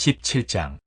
17장.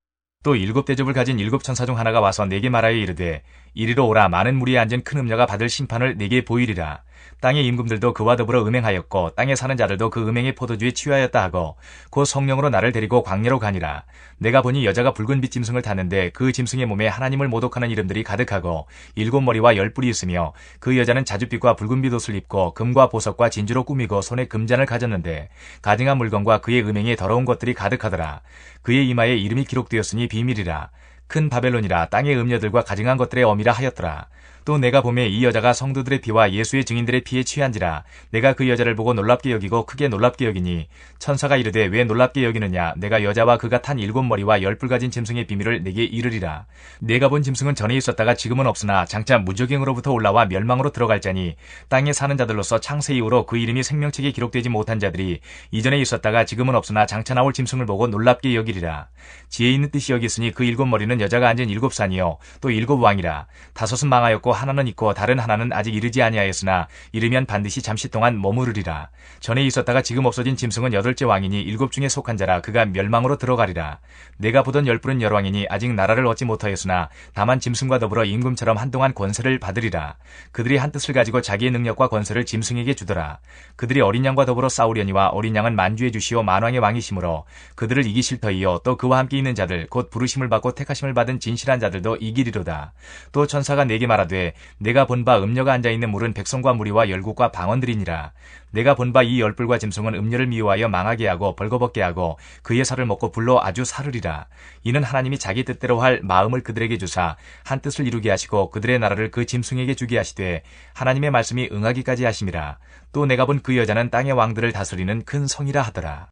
또 일곱 대접을 가진 일곱 천사 중 하나가 와서 내게 말하여 이르되 이리로 오라. 많은 무리에 앉은 큰 음녀가 받을 심판을 내게 보이리라. 땅의 임금들도 그와 더불어 음행하였고 땅에 사는 자들도 그 음행의 포도주에 취하였다 하고 곧 성령으로 나를 데리고 광야로 가니라. 내가 보니 여자가 붉은 빛 짐승을 탔는데 그 짐승의 몸에 하나님을 모독하는 이름들이 가득하고 일곱 머리와 열 뿔이 있으며 그 여자는 자줏빛과 붉은빛 옷을 입고 금과 보석과 진주로 꾸미고 손에 금잔을 가졌는데 가증한 물건과 그의 음행에 더러운 것들이 가득하더라. 그의 이마에 이름이 기록되었으니 비밀이라. 큰 바벨론이라 땅의 음녀들과 가증한 것들의 어미라 하였더라. 또 내가 보매 이 여자가 성도들의 피와 예수의 증인들의 피에 취한지라. 내가 그 여자를 보고 놀랍게 여기고 크게 놀랍게 여기니 천사가 이르되 왜 놀랍게 여기느냐. 내가 여자와 그가 탄 일곱 머리와 열 뿔 가진 짐승의 비밀을 내게 이르리라. 내가 본 짐승은 전에 있었다가 지금은 없으나 장차 무저갱으로부터 올라와 멸망으로 들어갈 자니 땅에 사는 자들로서 창세 이후로 그 이름이 생명책에 기록되지 못한 자들이 이전에 있었다가 지금은 없으나 장차 나올 짐승을 보고 놀랍게 여기리라. 지혜 있는 뜻이 여기 있으니 그 일곱 머리는 여자가 앉은 일곱 산이요 또 일곱 왕이라. 다섯은 망하였고 하나는 있고 다른 하나는 아직 이르지 아니하였으나 이르면 반드시 잠시 동안 머무르리라. 전에 있었다가 지금 없어진 짐승은 여덟째 왕이니 일곱 중에 속한 자라. 그가 멸망으로 들어가리라. 내가 보던 열 뿔은 열왕이니 아직 나라를 얻지 못하였으나 다만 짐승과 더불어 임금처럼 한동안 권세를 받으리라. 그들이 한 뜻을 가지고 자기의 능력과 권세를 짐승에게 주더라. 그들이 어린 양과 더불어 싸우려니와 어린 양은 만주의 주시오 만왕의 왕이시므로 그들을 이기실 터이요 또 그와 함께 있는 자들 곧 부르심을 받고 택하심을 받은 진실한 자들도 이기리로다. 또 천사가 내게 말하되 내가 본 바 음녀가 앉아있는 물은 백성과 무리와 열국과 방언들이니라. 내가 본 바 이 열뿔과 짐승은 음녀를 미워하여 망하게 하고 벌거벗게 하고 그의 살을 먹고 불로 아주 사르리라. 이는 하나님이 자기 뜻대로 할 마음을 그들에게 주사 한 뜻을 이루게 하시고 그들의 나라를 그 짐승에게 주게 하시되 하나님의 말씀이 응하기까지 하심이라. 또 내가 본 그 여자는 땅의 왕들을 다스리는 큰 성이라 하더라.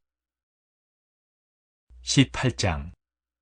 18장.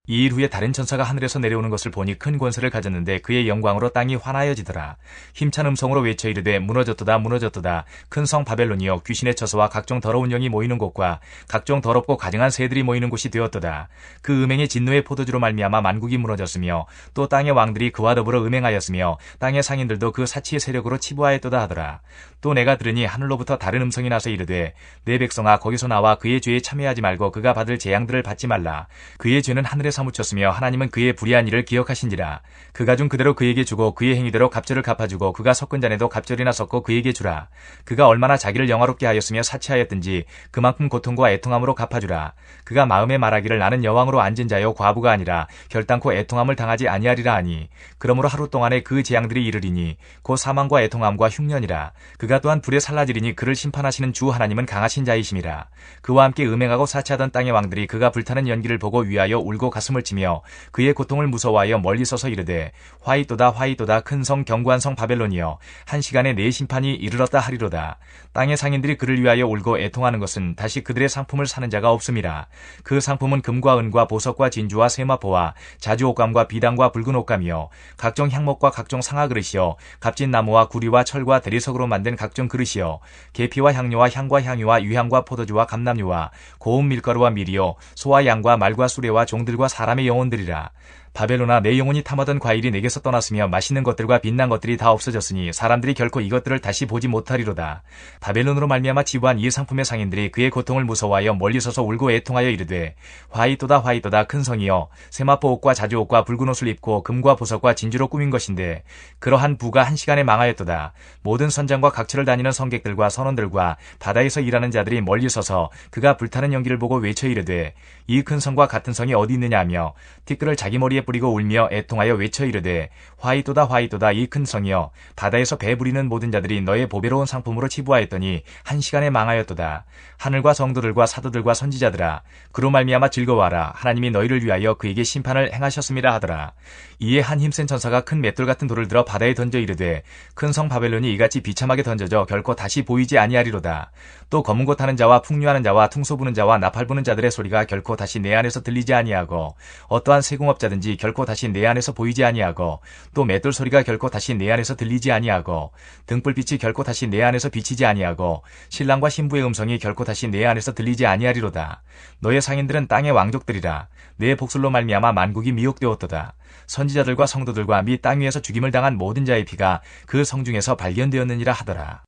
이 일 후에 다른 천사가 하늘에서 내려오는 것을 보니 큰 권세를 가졌는데 그의 영광으로 땅이 환하여지더라. 힘찬 음성으로 외쳐 이르되 무너졌도다 무너졌도다. 큰 성 바벨론이여 귀신의 처소와 각종 더러운 영이 모이는 곳과 각종 더럽고 가증한 새들이 모이는 곳이 되었도다. 그 음행의 진노의 포도주로 말미암아 만국이 무너졌으며 또 땅의 왕들이 그와 더불어 음행하였으며 땅의 상인들도 그 사치의 세력으로 치부하였도다 하더라. 또 내가 들으니 하늘로부터 다른 음성이 나서 이르되 내 백성아 거기서 나와 그의 죄에 참여하지 말고 그가 받을 재앙들을 받지 말라. 그의 죄는 하늘에 사무쳤으며 하나님은 그의 불의한 일을 기억하신지라. 그가 준 그대로 그에게 주고 그의 행위대로 갑절을 갚아주고 그가 섞은 잔에도 갑절이나 섞어 그에게 주라. 그가 얼마나 자기를 영화롭게 하였으며 사치하였든지 그만큼 고통과 애통함으로 갚아주라. 그가 마음에 말하기를 나는 여왕으로 앉은 자요 과부가 아니라 결단코 애통함을 당하지 아니하리라 하니 그러므로 하루 동안에 그 재앙들이 이르리니 곧 사망과 애통함과 흉년이라. 그가 또한 불에 살라지리니 그를 심판하시는 주 하나님은 강하신 자이심이라. 그와 함께 음행하고 사치하던 땅의 왕들이 그가 불타는 연기를 보고 위하여 울고 가슴을 치며 그의 고통을 무서워하여 멀리 서서 이르되 화이또다 화이또다 큰 성 견고한 성 바벨론이여 한 시간에 내 심판이 이르렀다 하리로다. 땅의 상인들이 그를 위하여 울고 애통하는 것은 다시 그들의 상품을 사는 자가 없음이라. 그 상품은 금과 은과 보석과 진주와 세마포와 자주 옷감과 비단과 붉은 옷감이요 각종 향목과 각종 상아 그릇이요 값진 나무와 구리와 철과 대리석으로 만든 각종 그릇이요 계피와 향료와 향과 향유와 유향과 포도주와 감람유와 고운 밀가루와 밀이요 소와 양과 말과 수레와 종들과 사람의 영혼들이라. 바벨론아 내 영혼이 탐하던 과일이 내게서 떠났으며 맛있는 것들과 빛난 것들이 다 없어졌으니 사람들이 결코 이것들을 다시 보지 못하리로다. 바벨론으로 말미암아 치부한 이 상품의 상인들이 그의 고통을 무서워하여 멀리 서서 울고 애통하여 이르되 화이또다 화이또다 큰 성이여 세마포 옷과 자주 옷과 붉은 옷을 입고 금과 보석과 진주로 꾸민 것인데 그러한 부가 한 시간에 망하였도다. 모든 선장과 각처를 다니는 성객들과 선원들과 바다에서 일하는 자들이 멀리 서서 그가 불타는 연기를 보고 외쳐 이르되 이 큰 성과 같은 성이 어디 있느냐 하며 티끌을 자기 머리에 뿌리고 울며 애통하여 외쳐 이르되 화이또다 화이또다 이 큰 성이여 바다에서 배 부리는 모든 자들이 너의 보배로운 상품으로 치부하였더니 한 시간에 망하였도다. 하늘과 성도들과 사도들과 선지자들아 그로 말미암아 즐거워하라. 하나님이 너희를 위하여 그에게 심판을 행하셨음이라 하더라. 이에 한 힘센 천사가 큰 맷돌 같은 돌을 들어 바다에 던져 이르되 큰 성 바벨론이 이같이 비참하게 던져져 결코 다시 보이지 아니하리로다. 또 검은 고 타는 자와 풍류하는 자와 퉁소 부는 자와 나팔 부는 자들의 소리가 결코 다시 내 안에서 들리지 아니하고 어떠한 세공업자든지 결코 다시 내 안에서 보이지 아니하고 또 맷돌 소리가 결코 다시 내 안에서 들리지 아니하고 등불빛이 결코 다시 내 안에서 비치지 아니하고 신랑과 신부의 음성이 결코 다시 내 안에서 들리지 아니하리로다. 너의 상인들은 땅의 왕족들이라. 내 복술로 말미암아 만국이 미혹되었도다. 선지자들과 성도들과 및 땅 위에서 죽임을 당한 모든 자의 피가 그 성 중에서 발견되었느니라 하더라.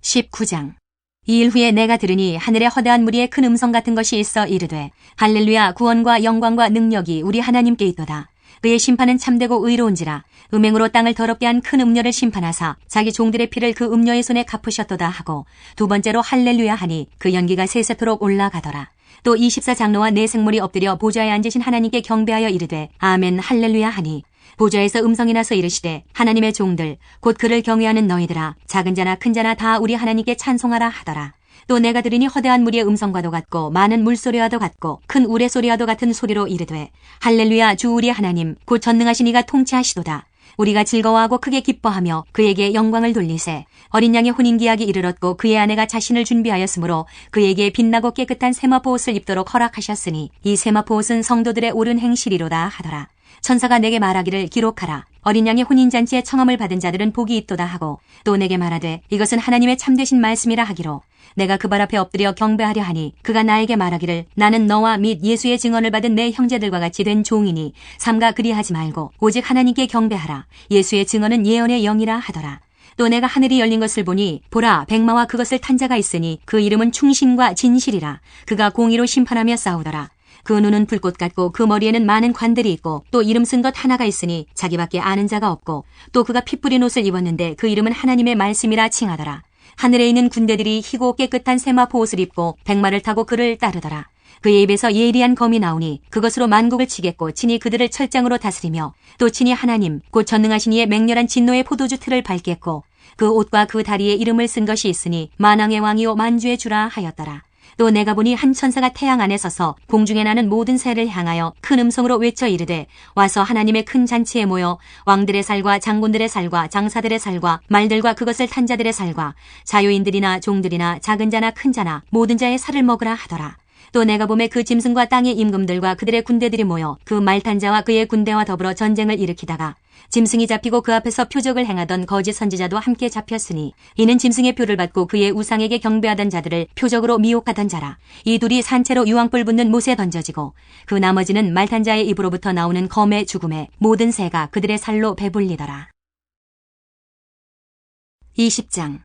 19장. 이 일 후에 내가 들으니 하늘에 허다한 무리의 큰 음성 같은 것이 있어 이르되 할렐루야 구원과 영광과 능력이 우리 하나님께 있도다. 그의 심판은 참되고 의로운지라 음행으로 땅을 더럽게 한 큰 음녀를 심판하사 자기 종들의 피를 그 음녀의 손에 갚으셨도다 하고 두 번째로 할렐루야 하니 그 연기가 세세토록 올라가더라. 또 24장로와 네 생물이 엎드려 보좌에 앉으신 하나님께 경배하여 이르되 아멘 할렐루야 하니 보좌에서 음성이 나서 이르시되 하나님의 종들 곧 그를 경외하는 너희들아 작은 자나 큰 자나 다 우리 하나님께 찬송하라 하더라. 또 내가 들으니 허다한 무리의 음성과도 같고 많은 물소리와도 같고 큰 우레소리와도 같은 소리로 이르되 할렐루야 주 우리 하나님 곧 전능하신 이가 통치하시도다. 우리가 즐거워하고 크게 기뻐하며 그에게 영광을 돌리세. 어린 양의 혼인기약이 이르렀고 그의 아내가 자신을 준비하였으므로 그에게 빛나고 깨끗한 세마포 옷을 입도록 허락하셨으니 이 세마포 옷은 성도들의 옳은 행실이로다 하더라. 천사가 내게 말하기를 기록하라. 어린 양의 혼인잔치에 청함을 받은 자들은 복이 있도다 하고 또 내게 말하되 이것은 하나님의 참되신 말씀이라 하기로 내가 그 발 앞에 엎드려 경배하려 하니 그가 나에게 말하기를 나는 너와 및 예수의 증언을 받은 내 형제들과 같이 된 종이니 삼가 그리하지 말고 오직 하나님께 경배하라. 예수의 증언은 예언의 영이라 하더라. 또 내가 하늘이 열린 것을 보니 보라 백마와 그것을 탄 자가 있으니 그 이름은 충신과 진실이라. 그가 공의로 심판하며 싸우더라. 그 눈은 불꽃 같고 그 머리에는 많은 관들이 있고 또 이름 쓴 것 하나가 있으니 자기밖에 아는 자가 없고 또 그가 피 뿌린 옷을 입었는데 그 이름은 하나님의 말씀이라 칭하더라. 하늘에 있는 군대들이 희고 깨끗한 세마포 옷을 입고 백마를 타고 그를 따르더라. 그의 입에서 예리한 검이 나오니 그것으로 만국을 치겠고 친히 그들을 철장으로 다스리며 또 친히 하나님 곧 전능하신 이의 맹렬한 진노의 포도주 틀을 밟겠고 그 옷과 그 다리에 이름을 쓴 것이 있으니 만왕의 왕이요 만주의 주라 하였더라. 또 내가 보니 한 천사가 태양 안에 서서 공중에 나는 모든 새를 향하여 큰 음성으로 외쳐 이르되 와서 하나님의 큰 잔치에 모여 왕들의 살과 장군들의 살과 장사들의 살과 말들과 그것을 탄 자들의 살과 자유인들이나 종들이나 작은 자나 큰 자나 모든 자의 살을 먹으라 하더라. 또 내가 보매 그 짐승과 땅의 임금들과 그들의 군대들이 모여 그 말탄 자와 그의 군대와 더불어 전쟁을 일으키다가 짐승이 잡히고 그 앞에서 표적을 행하던 거짓 선지자도 함께 잡혔으니 이는 짐승의 표를 받고 그의 우상에게 경배하던 자들을 표적으로 미혹하던 자라. 이 둘이 산채로 유황불 붙는 못에 던져지고 그 나머지는 말탄 자의 입으로부터 나오는 검의 죽음에 모든 새가 그들의 살로 배불리더라. 20장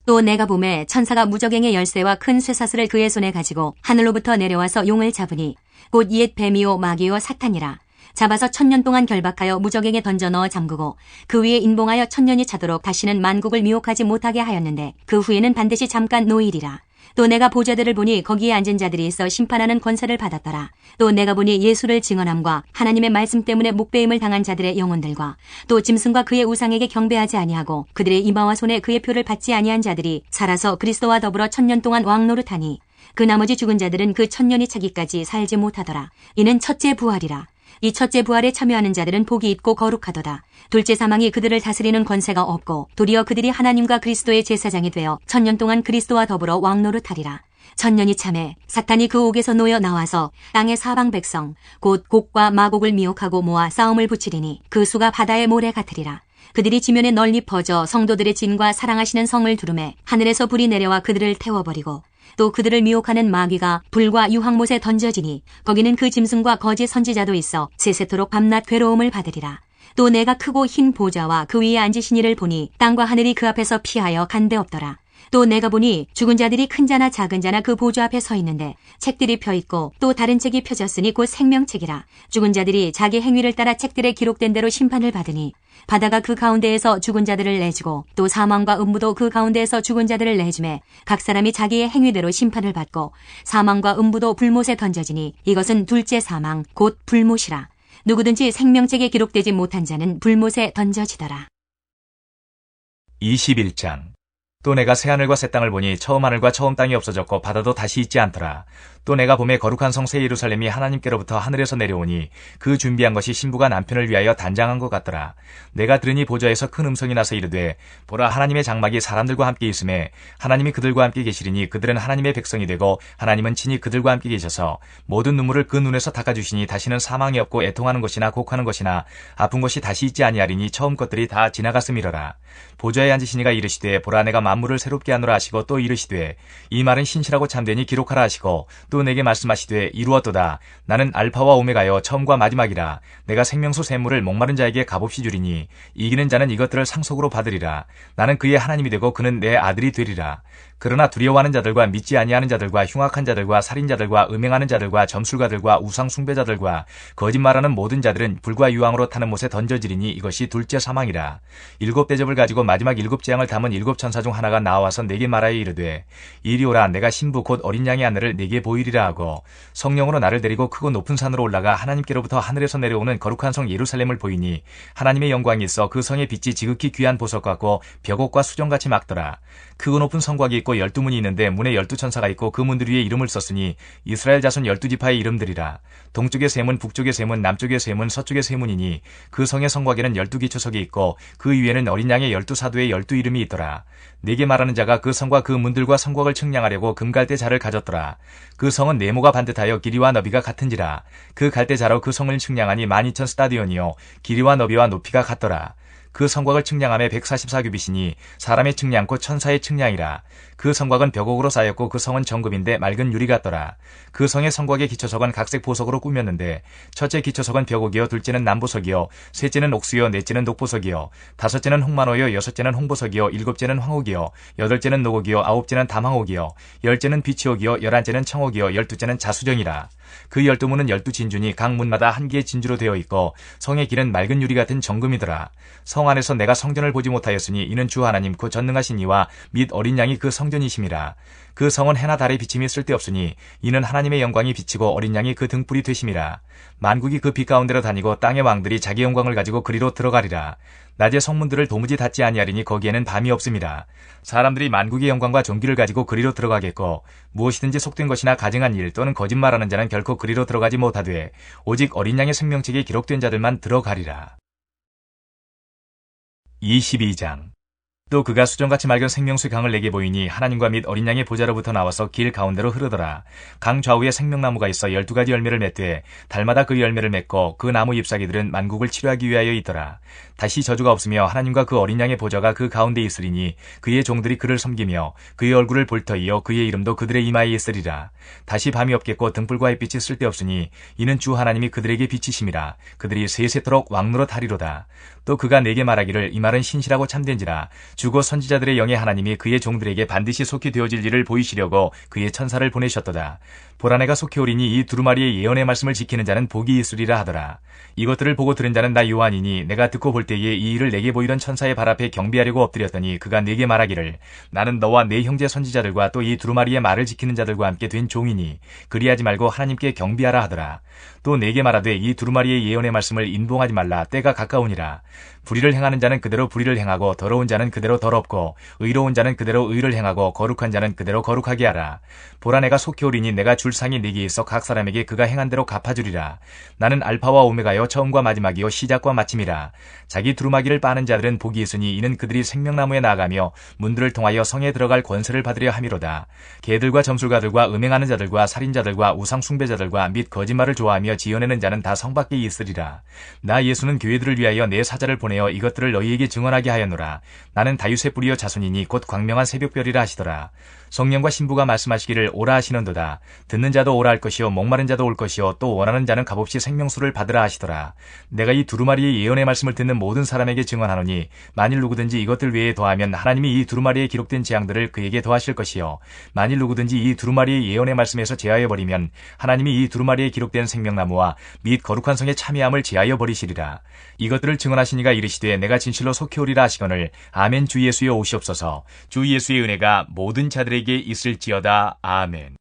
또 내가 보매 천사가 무저갱의 열쇠와 큰 쇠사슬을 그의 손에 가지고 하늘로부터 내려와서 용을 잡으니 곧 옛 뱀이요 마귀요 사탄이라. 잡아서 1000년 동안 결박하여 무저갱에 던져 넣어 잠그고 그 위에 인봉하여 1000년이 차도록 다시는 만국을 미혹하지 못하게 하였는데 그 후에는 반드시 잠깐 노일이라. 또 내가 보좌들을 보니 거기에 앉은 자들이 있어 심판하는 권세를 받았더라. 또 내가 보니 예수를 증언함과 하나님의 말씀 때문에 목배임을 당한 자들의 영혼들과 또 짐승과 그의 우상에게 경배하지 아니하고 그들의 이마와 손에 그의 표를 받지 아니한 자들이 살아서 그리스도와 더불어 1000년 동안 왕노릇하니 그 나머지 죽은 자들은 그 1000년이 차기까지 살지 못하더라. 이는 첫째 부활이라. 이 첫째 부활에 참여하는 자들은 복이 있고 거룩하도다. 둘째 사망이 그들을 다스리는 권세가 없고 도리어 그들이 하나님과 그리스도의 제사장이 되어 1000년 동안 그리스도와 더불어 왕노릇하리라. 1000년이 참에 사탄이 그 옥에서 놓여 나와서 땅의 사방 백성 곧 곡과 마곡을 미혹하고 모아 싸움을 붙이리니 그 수가 바다의 모래 같으리라. 그들이 지면에 널리 퍼져 성도들의 진과 사랑하시는 성을 두르매 하늘에서 불이 내려와 그들을 태워버리고 또 그들을 미혹하는 마귀가 불과 유황못에 던져지니 거기는 그 짐승과 거짓 선지자도 있어 세세토록 밤낮 괴로움을 받으리라. 또 내가 크고 흰 보좌와 그 위에 앉으신 이를 보니 땅과 하늘이 그 앞에서 피하여 간데 없더라. 또 내가 보니 죽은 자들이 큰 자나 작은 자나 그 보좌 앞에 서 있는데 책들이 펴있고 또 다른 책이 펴졌으니 곧 생명책이라. 죽은 자들이 자기 행위를 따라 책들에 기록된 대로 심판을 받으니 바다가 그 가운데에서 죽은 자들을 내주고 또 사망과 음부도 그 가운데에서 죽은 자들을 내주매 각 사람이 자기의 행위대로 심판을 받고 사망과 음부도 불못에 던져지니 이것은 둘째 사망 곧 불못이라. 누구든지 생명책에 기록되지 못한 자는 불못에 던져지더라. 21장 또 내가 새하늘과 새 땅을 보니 처음 하늘과 처음 땅이 없어졌고 바다도 다시 있지 않더라. 또 내가 봄에 거룩한 성 새 예루살렘이 하나님께로부터 하늘에서 내려오니 그 준비한 것이 신부가 남편을 위하여 단장한 것 같더라. 내가 들으니 보좌에서 큰 음성이 나서 이르되 보라 하나님의 장막이 사람들과 함께 있음에 하나님이 그들과 함께 계시리니 그들은 하나님의 백성이 되고 하나님은 친히 그들과 함께 계셔서 모든 눈물을 그 눈에서 닦아주시니 다시는 사망이 없고 애통하는 것이나 곡하는 것이나 아픈 것이 다시 있지 아니하리니 처음 것들이 다 지나갔음이러라. 보좌에 앉으신 이가 이르시되 보라 내가 만물을 새롭게 하노라 하시고 또 이르시되 이 말은 신실하고 참되니 기록하라 하시고 또 내게 말씀하시되 이루었도다. 나는 알파와 오메가여 처음과 마지막이라. 내가 생명수 샘물을 목마른 자에게 값없이 주리니 이기는 자는 이것들을 상속으로 받으리라. 나는 그의 하나님이 되고 그는 내 아들이 되리라. 그러나 두려워하는 자들과 믿지 아니하는 자들과 흉악한 자들과 살인자들과 음행하는 자들과 점술가들과 우상 숭배자들과 거짓말하는 모든 자들은 불과 유황으로 타는 못에 던져지리니 이것이 둘째 사망이라. 7 대접을 가지고 마지막 7 재앙을 담은 7 천사 중 하나가 나와서 내게 말하여 이르되 이리 오라. 내가 신부 곧 어린 양의 하늘을 내게 보이리라 하고 성령으로 나를 데리고 크고 높은 산으로 올라가 하나님께로부터 하늘에서 내려오는 거룩한 성 예루살렘을 보이니 하나님의 영광이 있어 그 성의 빛이 지극히 귀한 보석 같고 벽옥과 수정같이 막더라. 크고 높은 성곽이 있고 12문이 있는데 문에 12천사가 있고 그 문들 위에 이름을 썼으니 이스라엘 자손 12지파의 이름들이라. 동쪽의 세 문, 북쪽의 세 문, 남쪽의 세 문, 서쪽의 세 문이니 그 성의 성곽에는 12기초석이 있고 그 위에는 어린 양의 12사도의 12 이름이 있더라. 내게 말하는 자가 그 성과 그 문들과 성곽을 측량하려고 금갈대 자를 가졌더라. 그 성은 네모가 반듯하여 길이와 너비가 같은지라. 그 갈대 자로 그 성을 측량하니 12,000 스타디온이요 길이와 너비와 높이가 같더라. 그 성곽을 측량함에 144규빗이니 사람의 측량고 천사의 측량이라. 그 성곽은 벽옥으로 쌓였고 그 성은 정금인데 맑은 유리 같더라. 그 성의 성곽의 기초석은 각색 보석으로 꾸몄는데 첫째 기초석은 벽옥이요 둘째는 남보석이요 셋째는 옥수요 넷째는 녹보석이요 다섯째는 홍만호요 여섯째는 홍보석이요 일곱째는 황옥이요 여덟째는 노곡이요 아홉째는 담황옥이요 열째는 비치옥이요 열한째는 청옥이요 열두째는 자수정이라. 그 12문은 12진주니 각 문마다 한 개의 진주로 되어 있고 성의 길은 맑은 유리 같은 정금이더라. 성 안에서 내가 성전을 보지 못하였으니 이는 주 하나님 그 전능하신 이와 및 어린 양이 그 성전이심이라. 그 성은 해나 달의 비침이 쓸데없으니 이는 하나님의 영광이 비치고 어린 양이 그 등불이 되심이라. 만국이 그 빛 가운데로 다니고 땅의 왕들이 자기 영광을 가지고 그리로 들어가리라. 낮에 성문들을 도무지 닫지 아니하리니 거기에는 밤이 없음이라. 사람들이 만국의 영광과 존귀를 가지고 그리로 들어가겠고 무엇이든지 속된 것이나 가증한 일 또는 거짓말하는 자는 결코 그리로 들어가지 못하되 오직 어린 양의 생명책에 기록된 자들만 들어가리라. 22장. 또 그가 수정같이 맑은 생명수의 강을 내게 보이니 하나님과 및 어린 양의 보좌로부터 나와서 길 가운데로 흐르더라. 강 좌우에 생명나무가 있어 12가지 열매를 맺되 달마다 그 열매를 맺고 그 나무 잎사귀들은 만국을 치료하기 위하여 있더라. 다시 저주가 없으며 하나님과 그 어린 양의 보좌가 그 가운데 있으리니 그의 종들이 그를 섬기며 그의 얼굴을 볼 터이요 그의 이름도 그들의 이마에 있으리라. 다시 밤이 없겠고 등불과 햇빛이 쓸데없으니 이는 주 하나님이 그들에게 비치심이라. 그들이 세세토록 왕노릇 하리로다. 또 그가 내게 말하기를 이 말은 신실하고 참된지라. 주고 선지자들의 영의 하나님이 그의 종들에게 반드시 속히 되어질 일을 보이시려고 그의 천사를 보내셨도다. 보라 내가 속히 오리니 이 두루마리의 예언의 말씀을 지키는 자는 복이 있으리라 하더라. 이것들을 보고 들은 자는 나 요한이니 내가 듣고 볼 때에 이 일을 내게 보이던 천사의 발 앞에 경배하려고 엎드렸더니 그가 내게 말하기를 나는 너와 네 형제 선지자들과 또 이 두루마리의 말을 지키는 자들과 함께 된 종이니 그리하지 말고 하나님께 경배하라 하더라. 또 내게 말하되 이 두루마리의 예언의 말씀을 인봉하지 말라. 때가 가까우니라. 불의를 행하는 자는 그대로 불의를 행하고 더러운 자는 그대로 더럽고 의로운 자는 그대로 의를 행하고 거룩한 자는 그대로 거룩하게 하라. 보라 내가 속히 오리니 내가 줄 상이 네게 있어 각 사람에게 그가 행한 대로 갚아주리라. 나는 알파와 오메가요 처음과 마지막이요 시작과 마침이라. 자기 두루마기를 빠는 자들은 복이 있으니 이는 그들이 생명나무에 나아가며 문들을 통하여 성에 들어갈 권세를 받으려 함이로다. 개들과 점술가들과 음행하는 자들과 살인자들과 우상 숭배자들과 및 거짓말을 좋아하며 지어내는 자는 다 성 밖에 있으리라. 나 예수는 교회들을 위하여 내 사자를 보내어 이것들을 너희에게 증언하게 하였노라. 나는 다윗의 뿌리여 자손이니 곧 광명한 새벽별이라 하시더라. 성령과 신부가 말씀하시기를 오라 하시는도다. 듣는 자도 오라 할 것이요 목마른 자도 올 것이요 또 원하는 자는 값없이 생명수를 받으라 하시더라. 내가 이 두루마리의 예언의 말씀을 듣는 모든 사람에게 증언하노니 만일 누구든지 이것들 외에 더하면 하나님이 이 두루마리에 기록된 재앙들을 그에게 더하실 것이요 만일 누구든지 이 두루마리의 예언의 말씀에서 제하여 버리면 하나님이 이 두루마리에 기록된 생명나무와 및 거룩한 성의 참여함을 제하여 버리시리라. 이것들을 증언하신 이가 이르시되 내가 진실로 속히 오리라 하시거늘 아멘. 주 예수여 오시옵소서. 주 예수의 은혜가 모든 자들에게 있을지어다. 아멘.